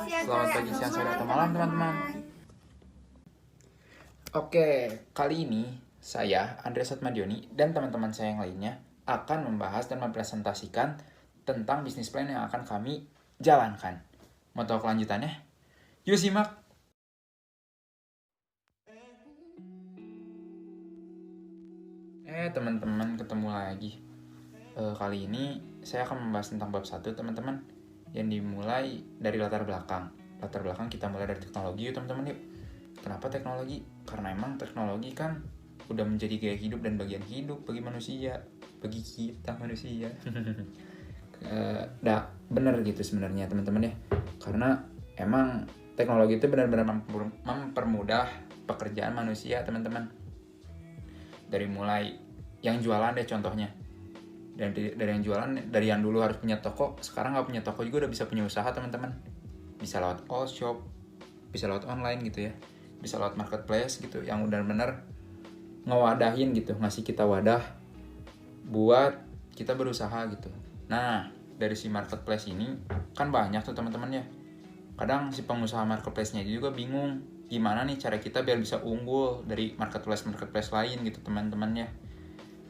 Selamat pagi, siang, sore, atau malam teman-teman. Oke, kali ini saya, Andreas Atmadioni, dan teman-teman saya yang lainnya akan membahas dan mempresentasikan tentang bisnis plan yang akan kami jalankan. Mau tahu kelanjutannya? Yuk simak! Teman-teman, ketemu lagi. Kali ini saya akan membahas tentang bab 1, teman-teman, yang dimulai dari latar belakang. Latar belakang kita mulai dari teknologi, yuk teman-teman, yuk. Kenapa teknologi? Karena emang teknologi kan udah menjadi gaya hidup dan bagian hidup bagi manusia, bagi kita manusia. Bener gitu sebenarnya teman-teman ya. Karena emang teknologi itu benar-benar mempermudah pekerjaan manusia, teman-teman. Dari mulai yang jualan deh contohnya. Dari yang jualan, dari yang dulu harus punya toko, sekarang nggak punya toko juga udah bisa punya usaha, teman-teman. Bisa lewat all shop, bisa lewat online gitu ya, bisa lewat marketplace gitu, yang benar-benar ngewadahin gitu, ngasih kita wadah buat kita berusaha gitu. Nah, dari si marketplace ini kan banyak tuh teman-teman ya. Kadang si pengusaha marketplace-nya juga bingung gimana nih cara kita biar bisa unggul dari marketplace lain gitu teman-teman ya.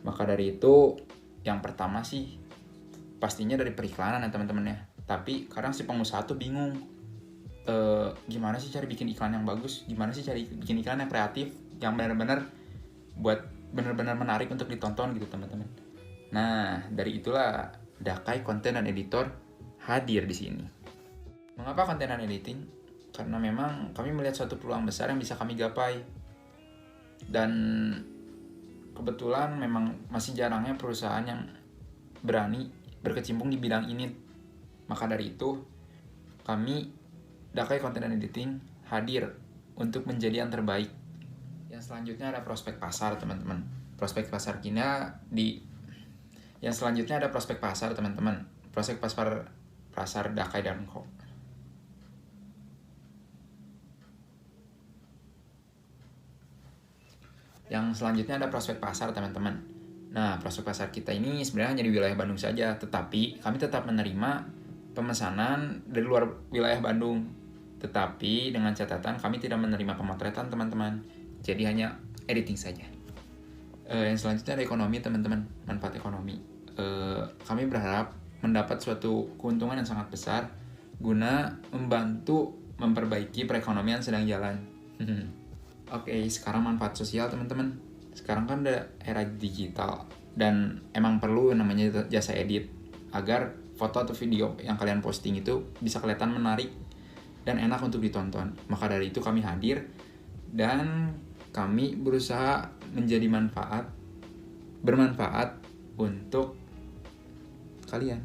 Maka dari itu yang pertama sih pastinya dari periklanan ya teman-teman ya. Tapi kadang si pengusaha tuh bingung gimana sih cari bikin iklan yang bagus, gimana sih cari bikin iklan yang kreatif, yang benar-benar buat benar-benar menarik untuk ditonton gitu teman-teman. Nah, dari itulah Dakai Konten dan Editor hadir di sini. Mengapa konten dan editing? Karena memang kami melihat suatu peluang besar yang bisa kami gapai. Dan kebetulan memang masih jarangnya perusahaan yang berani berkecimpung di bidang ini. Maka dari itu, kami Dakai Konten dan Editing hadir untuk menjadi yang terbaik. Yang selanjutnya ada prospek pasar, teman-teman. Prospek pasar kita Yang selanjutnya ada prospek pasar, teman-teman. Prospek pasar Dakai dan Co. Yang selanjutnya ada prospek pasar, teman-teman. Nah, prospek pasar kita ini sebenarnya hanya di wilayah Bandung saja, tetapi kami tetap menerima pemesanan dari luar wilayah Bandung. Tetapi dengan catatan kami tidak menerima pemotretan, teman-teman. Jadi hanya editing saja. Yang selanjutnya ada ekonomi, teman-teman. Manfaat ekonomi. Kami berharap mendapat suatu keuntungan yang sangat besar guna membantu memperbaiki perekonomian sedang jalan. Oke, sekarang manfaat sosial, teman-teman. Sekarang kan udah era digital dan emang perlu namanya jasa edit agar foto atau video yang kalian posting itu bisa kelihatan menarik dan enak untuk ditonton. Maka dari itu kami hadir dan kami berusaha menjadi bermanfaat untuk kalian.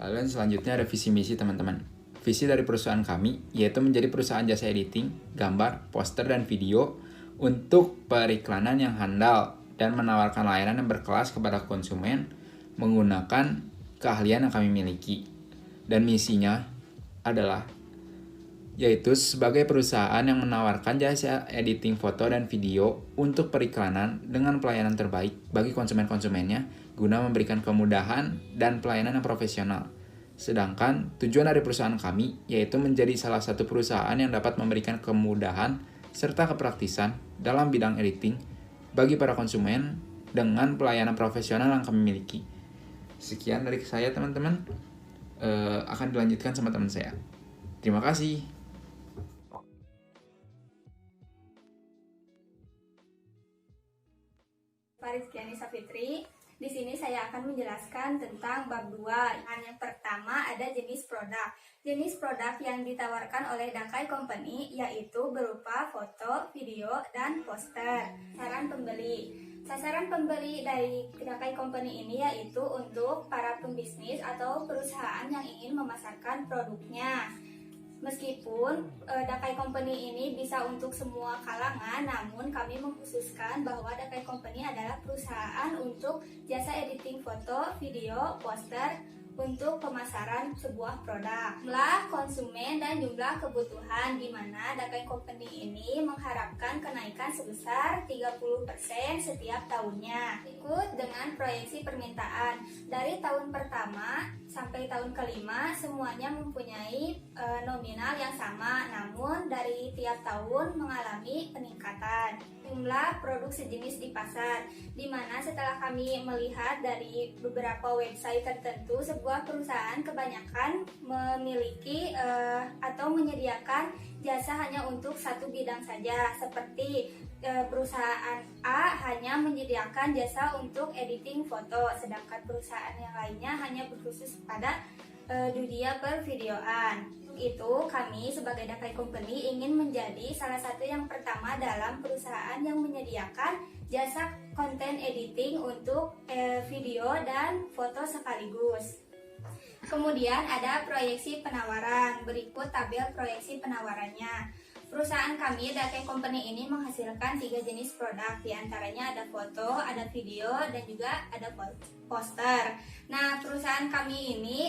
Lalu selanjutnya ada visi misi, teman-teman. Visi dari perusahaan kami yaitu menjadi perusahaan jasa editing, gambar, poster, dan video untuk periklanan yang handal dan menawarkan layanan yang berkelas kepada konsumen menggunakan keahlian yang kami miliki. Dan misinya adalah yaitu sebagai perusahaan yang menawarkan jasa editing foto dan video untuk periklanan dengan pelayanan terbaik bagi konsumen-konsumennya guna memberikan kemudahan dan pelayanan yang profesional. Sedangkan tujuan dari perusahaan kami yaitu menjadi salah satu perusahaan yang dapat memberikan kemudahan serta kepraktisan dalam bidang editing bagi para konsumen dengan pelayanan profesional yang kami miliki. Sekian dari saya, teman-teman. Akan dilanjutkan sama teman saya. Terima kasih. Farizkiani Safitri. Di sini saya akan menjelaskan tentang bab 2. Yang pertama ada jenis produk. Jenis produk yang ditawarkan oleh Dakai Company yaitu berupa foto, video, dan poster. Sasaran pembeli dari Dakai Company ini yaitu untuk para pembisnis atau perusahaan yang ingin memasarkan produknya. Meskipun Dakai Company ini bisa untuk semua kalangan, namun kami mengkhususkan bahwa Dakai Company adalah perusahaan untuk jasa editing foto, video, poster, untuk pemasaran sebuah produk. Jumlah konsumen dan jumlah kebutuhan, di mana Dakai Company ini mengharapkan kenaikan sebesar 30% setiap tahunnya. Ikut dengan proyeksi permintaan. Dari tahun pertama sampai tahun kelima semuanya mempunyai nominal yang sama, namun dari tiap tahun mengalami peningkatan. Jumlah produk sejenis di pasar, di mana setelah kami melihat dari beberapa website tertentu, sebuah perusahaan kebanyakan memiliki atau menyediakan jasa hanya untuk satu bidang saja, seperti perusahaan A hanya menyediakan jasa untuk editing foto, sedangkan perusahaan yang lainnya hanya berkhusus pada dunia pervideoan. Itu kami sebagai Dakai Company ingin menjadi salah satu yang pertama dalam perusahaan yang menyediakan jasa konten editing untuk video dan foto sekaligus. Kemudian ada proyeksi penawaran. Berikut tabel proyeksi penawarannya. Perusahaan kami, Dakai Company ini menghasilkan 3 jenis produk, diantaranya ada foto, ada video, dan juga ada poster. Nah, perusahaan kami ini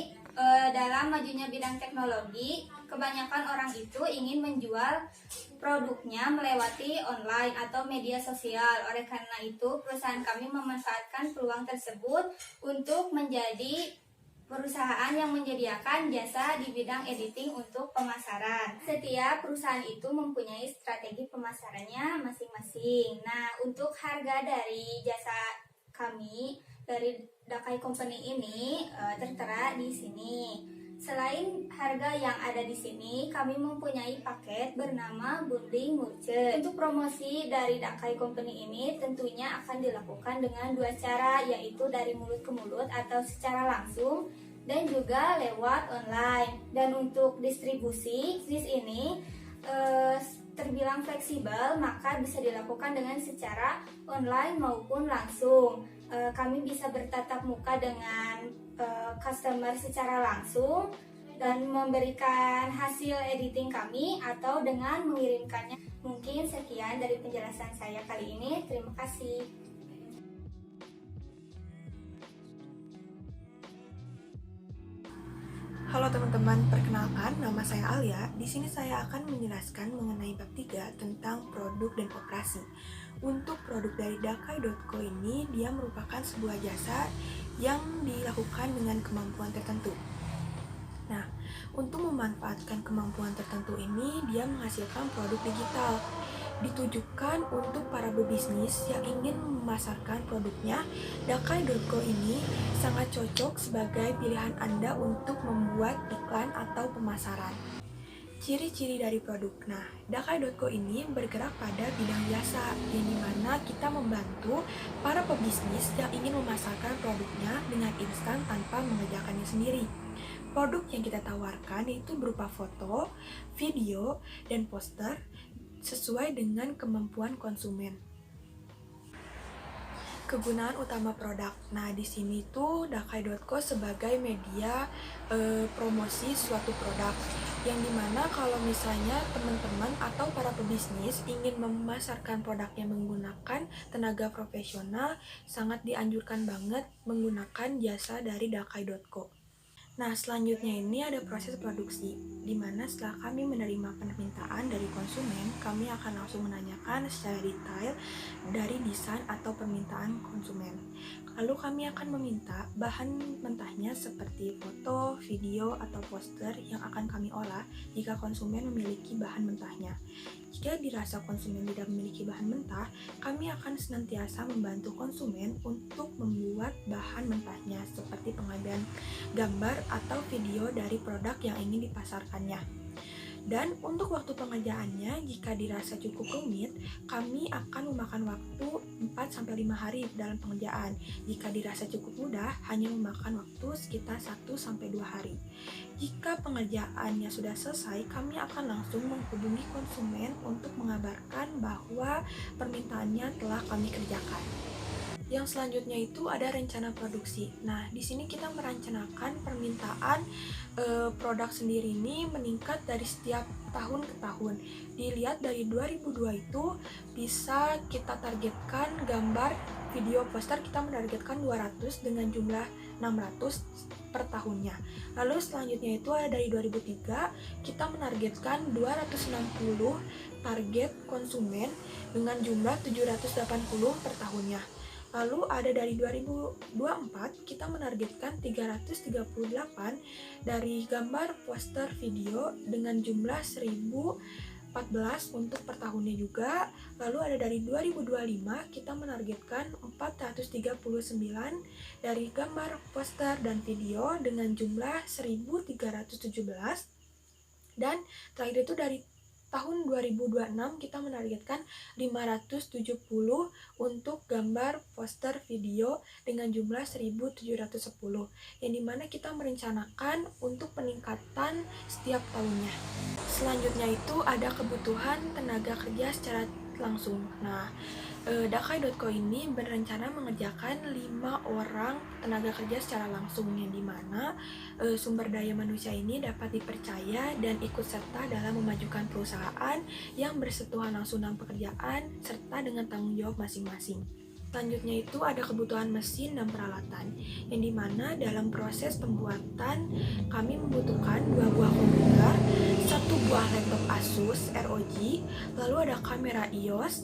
dalam majunya bidang teknologi, kebanyakan orang itu ingin menjual produknya melewati online atau media sosial. Oleh karena itu, perusahaan kami memanfaatkan peluang tersebut untuk menjadi perusahaan yang menyediakan jasa di bidang editing untuk pemasaran. Setiap perusahaan itu mempunyai strategi pemasarannya masing-masing. Nah, untuk harga dari jasa kami dari Dakai Company ini tertera di sini. Selain harga yang ada di sini, kami mempunyai paket bernama Bundling Merchant. Untuk promosi dari Dakai Company ini tentunya akan dilakukan dengan 2 cara, yaitu dari mulut ke mulut atau secara langsung dan juga lewat online. Dan untuk distribusi ini terbilang fleksibel, maka bisa dilakukan dengan secara online maupun langsung. Kami bisa bertatap muka dengan customer secara langsung dan memberikan hasil editing kami atau dengan mengirimkannya. Mungkin sekian dari penjelasan saya kali ini. Terima kasih. Halo teman-teman, perkenalkan nama saya Alia. Di sini saya akan menjelaskan mengenai bab 3 tentang produk dan operasi. Untuk produk dari Dakai.co ini, dia merupakan sebuah jasa yang dilakukan dengan kemampuan tertentu. Nah, untuk memanfaatkan kemampuan tertentu ini, dia menghasilkan produk digital. Ditujukan untuk para pebisnis yang ingin memasarkan produknya, Dakai.co ini sangat cocok sebagai pilihan Anda untuk membuat iklan atau pemasaran. Ciri-ciri dari produk. Nah, Dakai.co ini bergerak pada bidang jasa, yang dimana kita membantu para pebisnis yang ingin memasarkan produknya dengan instan tanpa mengerjakannya sendiri. Produk yang kita tawarkan itu berupa foto, video, dan poster sesuai dengan kemampuan konsumen. Kegunaan utama produk. Nah, di sini tuh Dakai.co sebagai media promosi suatu produk, yang dimana kalau misalnya teman-teman atau para pebisnis ingin memasarkan produknya menggunakan tenaga profesional, sangat dianjurkan banget menggunakan jasa dari Dakai.co. Nah, selanjutnya ini ada proses produksi, di mana setelah kami menerima permintaan dari konsumen, kami akan langsung menanyakan secara detail dari desain atau permintaan konsumen. Lalu kami akan meminta bahan mentahnya seperti foto, video, atau poster yang akan kami olah jika konsumen memiliki bahan mentahnya. Jika dirasa konsumen tidak memiliki bahan mentah, kami akan senantiasa membantu konsumen untuk membuat bahan mentahnya seperti pengambilan gambar atau video dari produk yang ingin dipasarkannya. Dan untuk waktu pengerjaannya, jika dirasa cukup rumit, kami akan memakan waktu 4-5 hari dalam pengerjaan. Jika dirasa cukup mudah, hanya memakan waktu sekitar 1-2 hari. Jika pengerjaannya sudah selesai, kami akan langsung menghubungi konsumen untuk mengabarkan bahwa permintaannya telah kami kerjakan. Yang selanjutnya itu ada rencana produksi. Nah, di sini kita merencanakan permintaan produk sendiri ini meningkat dari setiap tahun ke tahun. Dilihat dari 2002 itu bisa kita targetkan gambar video poster kita menargetkan 200 dengan jumlah 600 per tahunnya. Lalu selanjutnya itu ada dari 2003, kita menargetkan 260 target konsumen dengan jumlah 780 per tahunnya. Lalu ada dari 2024, kita menargetkan 338 dari gambar poster video dengan jumlah 1014 untuk per tahunnya juga. Lalu ada dari 2025, kita menargetkan 439 dari gambar poster dan video dengan jumlah 1317. Dan terakhir itu dari tahun 2026 kita menargetkan 570 untuk gambar poster video dengan jumlah 1710, yang dimana kita merencanakan untuk peningkatan setiap tahunnya. Selanjutnya itu ada kebutuhan tenaga kerja secara langsung. Nah, Dakai.co ini berencana mengerjakan 5 orang tenaga kerja secara langsung, yang dimana sumber daya manusia ini dapat dipercaya dan ikut serta dalam memajukan perusahaan yang bersentuhan langsung dengan pekerjaan serta dengan tanggung jawab masing-masing. Selanjutnya itu ada kebutuhan mesin dan peralatan, yang dimana dalam proses pembuatan kami membutuhkan 2 buah komputer, 1 buah laptop Asus ROG, lalu ada kamera EOS,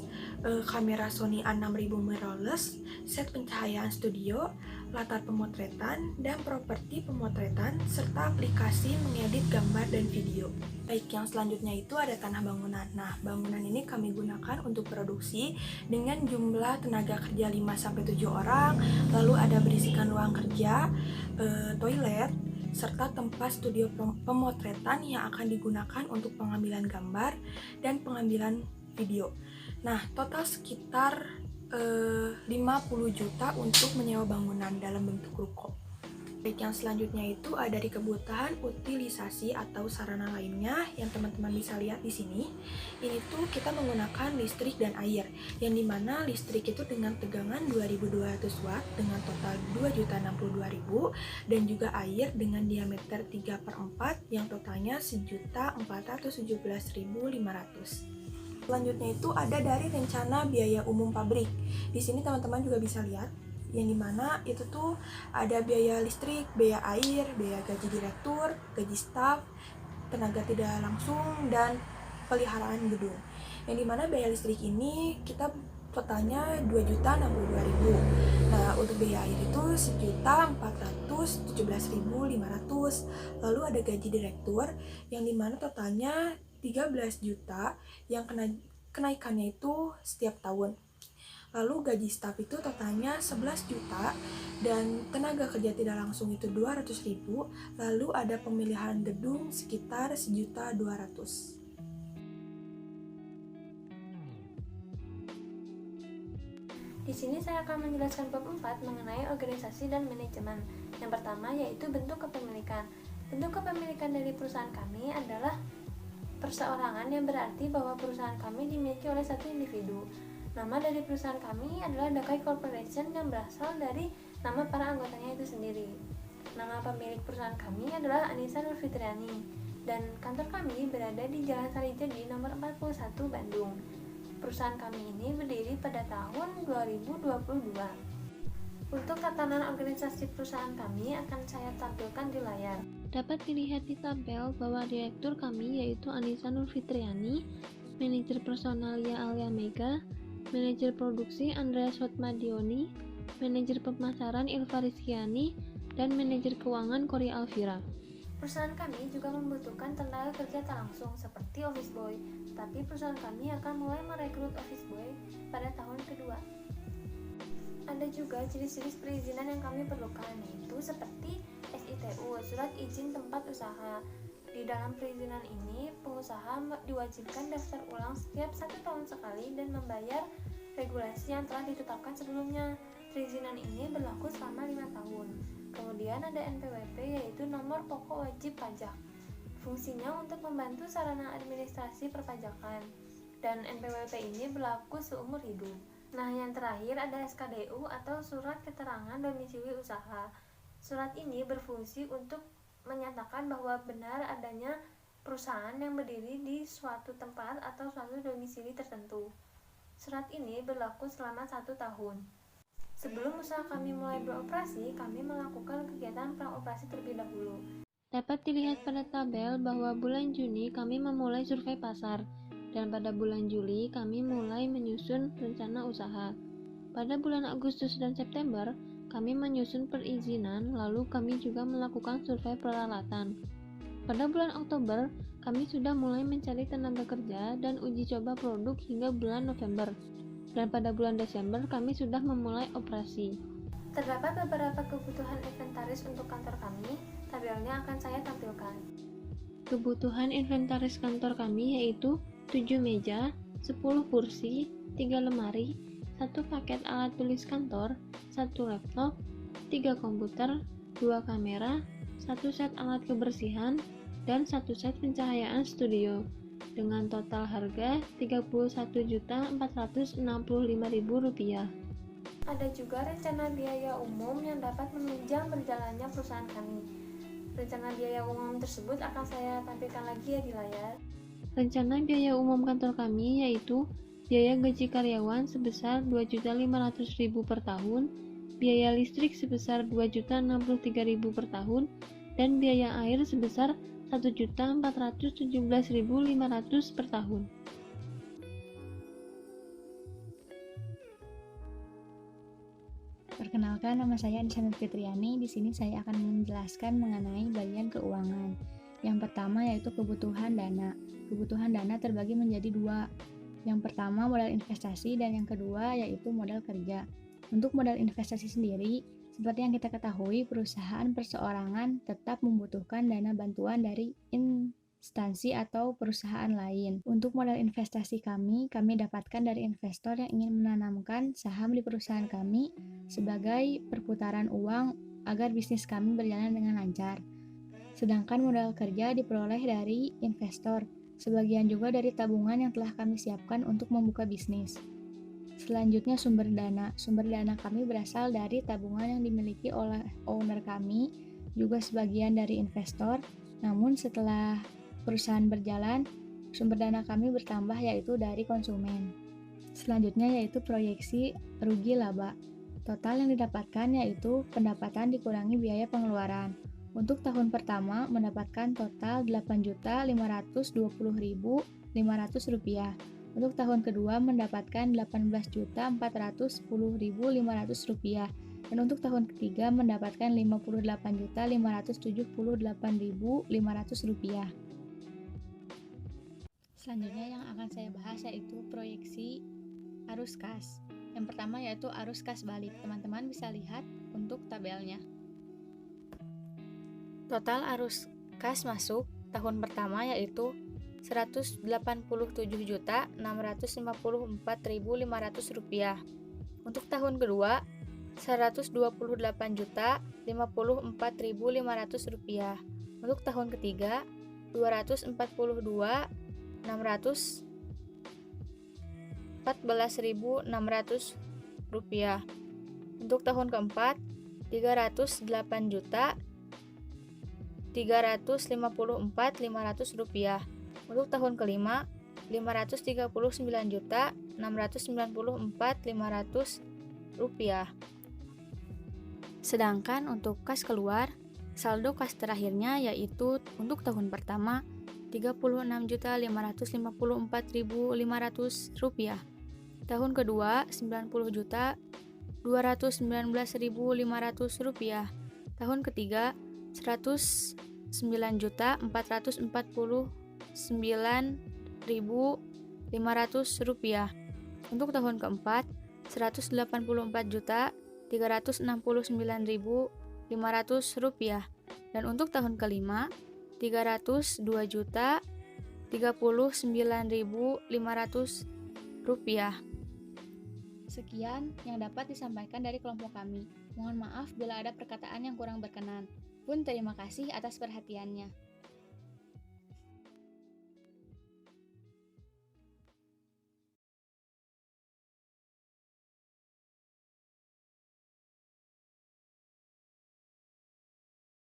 kamera Sony A6000 mirrorless, set pencahayaan studio, latar pemotretan, dan properti pemotretan, serta aplikasi mengedit gambar dan video. Baik, yang selanjutnya itu ada tanah bangunan. Nah, bangunan ini kami gunakan untuk produksi dengan jumlah tenaga kerja 5-7 orang, lalu ada berisikan ruang kerja, toilet, serta tempat studio pemotretan yang akan digunakan untuk pengambilan gambar dan pengambilan video. Nah, total sekitar 50 juta untuk menyewa bangunan dalam bentuk ruko. Baik, yang selanjutnya itu ada di kebutuhan utilisasi atau sarana lainnya yang teman-teman bisa lihat di sini. Ini tuh kita menggunakan listrik dan air, yang dimana listrik itu dengan tegangan 2200 watt dengan total 2.062.000, dan juga air dengan diameter 3/4 yang totalnya 1.417.500. Selanjutnya itu ada dari rencana biaya umum pabrik. Di sini teman-teman juga bisa lihat, yang dimana itu tuh ada biaya listrik, biaya air, biaya gaji direktur, gaji staf, tenaga tidak langsung, dan peliharaan gedung. Yang dimana biaya listrik ini kita totalnya 2.062.000. Nah, untuk biaya air itu 1.417.500. Lalu ada gaji direktur yang dimana totalnya 13 juta yang kenaikannya itu setiap tahun. Lalu gaji staf itu totalnya 11 juta dan tenaga kerja tidak langsung itu 200.000. Lalu ada pemilihan gedung sekitar 1.200.000. Di sini saya akan menjelaskan bab 4 mengenai organisasi dan manajemen. Yang pertama yaitu bentuk kepemilikan. Bentuk kepemilikan dari perusahaan kami adalah perseorangan, yang berarti bahwa perusahaan kami dimiliki oleh satu individu. Nama dari perusahaan kami adalah Dakai Corporation yang berasal dari nama para anggotanya itu sendiri. Nama pemilik perusahaan kami adalah Anissa Nurfitriani dan kantor kami berada di Jalan Sarijadi nomor 41 Bandung. Perusahaan kami ini berdiri pada tahun 2022. Untuk tatanan organisasi perusahaan kami akan saya tampilkan di layar. Dapat dilihat di tabel bahwa direktur kami yaitu Anissa Nurfitriani, manajer personal Alia Mega, manajer produksi Andreas Hotmadioni, manajer pemasaran Ilva Rizkiani, dan manajer keuangan Korea Alvira. Perusahaan kami juga membutuhkan tenaga kerja tak langsung seperti office boy, tapi perusahaan kami akan mulai merekrut office boy pada tahun kedua. Ada juga jenis-jenis perizinan yang kami perlukan, yaitu seperti SITU, Surat Izin Tempat Usaha. Di dalam perizinan ini, pengusaha diwajibkan daftar ulang setiap 1 tahun sekali dan membayar regulasi yang telah ditetapkan sebelumnya. Perizinan ini berlaku selama 5 tahun. Kemudian ada NPWP, yaitu Nomor Pokok Wajib Pajak. Fungsinya untuk membantu sarana administrasi perpajakan. Dan NPWP ini berlaku seumur hidup. Nah, yang terakhir ada SKDU atau Surat Keterangan Domisili Usaha. Surat ini berfungsi untuk menyatakan bahwa benar adanya perusahaan yang berdiri di suatu tempat atau suatu domisili tertentu. Surat ini berlaku selama 1 tahun. Sebelum usaha kami mulai beroperasi, kami melakukan kegiatan praoperasi terlebih dahulu. Dapat dilihat pada tabel bahwa bulan Juni kami memulai survei pasar, dan pada bulan Juli kami mulai menyusun rencana usaha. Pada bulan Agustus dan September, kami menyusun perizinan, lalu kami juga melakukan survei peralatan. Pada bulan Oktober, kami sudah mulai mencari tenaga kerja dan uji coba produk hingga bulan November. Dan pada bulan Desember, kami sudah memulai operasi. Terdapat beberapa kebutuhan inventaris untuk kantor kami, tabelnya akan saya tampilkan. Kebutuhan inventaris kantor kami yaitu 7 meja, 10 kursi, 3 lemari, 1 paket alat tulis kantor, 1 laptop, 3 komputer, 2 kamera, 1 set alat kebersihan, dan 1 set pencahayaan studio, dengan total harga Rp31.465.000. Ada juga rencana biaya umum yang dapat menunjang berjalannya perusahaan kami. Rencana biaya umum tersebut akan saya tampilkan lagi ya di layar. Rencana biaya umum kantor kami yaitu biaya gaji karyawan sebesar Rp2.500.000 per tahun, biaya listrik sebesar Rp2.063.000 per tahun, dan biaya air sebesar Rp1.417.500 per tahun. Perkenalkan, nama saya Anissa Nur Fitriani. Di sini saya akan menjelaskan mengenai bagian keuangan. Yang pertama yaitu kebutuhan dana. Kebutuhan dana terbagi menjadi dua. Yang pertama modal investasi dan yang kedua yaitu modal kerja. Untuk modal investasi sendiri, seperti yang kita ketahui, perusahaan perseorangan tetap membutuhkan dana bantuan dari instansi atau perusahaan lain. Untuk modal investasi kami dapatkan dari investor yang ingin menanamkan saham di perusahaan kami sebagai perputaran uang agar bisnis kami berjalan dengan lancar. Sedangkan modal kerja diperoleh dari investor, sebagian juga dari tabungan yang telah kami siapkan untuk membuka bisnis. Selanjutnya sumber dana. Sumber dana kami berasal dari tabungan yang dimiliki oleh owner kami, juga sebagian dari investor. Namun setelah perusahaan berjalan, sumber dana kami bertambah yaitu dari konsumen. Selanjutnya yaitu proyeksi rugi laba. Total yang didapatkan yaitu pendapatan dikurangi biaya pengeluaran. Untuk tahun pertama mendapatkan total Rp18.420.500. Untuk tahun kedua mendapatkan Rp18.410.500. Dan untuk tahun ketiga mendapatkan Rp58.578.500. Selanjutnya yang akan saya bahas yaitu proyeksi arus kas. Yang pertama yaitu arus kas balik. Teman-teman bisa lihat untuk tabelnya. Total arus kas masuk tahun pertama yaitu Rp187.654.500. Untuk tahun kedua Rp128.054.500. Untuk tahun ketiga Rp242.614.600. Untuk tahun keempat Rp308.354.500. Untuk tahun kelima Rp539.694.500. Sedangkan untuk kas keluar, saldo kas terakhirnya yaitu untuk tahun pertama Rp36.554.500. Tahun kedua Rp90.219.500. Tahun ketiga Rp109.449.500. Untuk tahun keempat Rp184.369.500. Dan untuk tahun kelima Rp302.39.500. Sekian yang dapat disampaikan dari kelompok kami. Mohon maaf bila ada perkataan yang kurang berkenan. Pun terima kasih atas perhatiannya.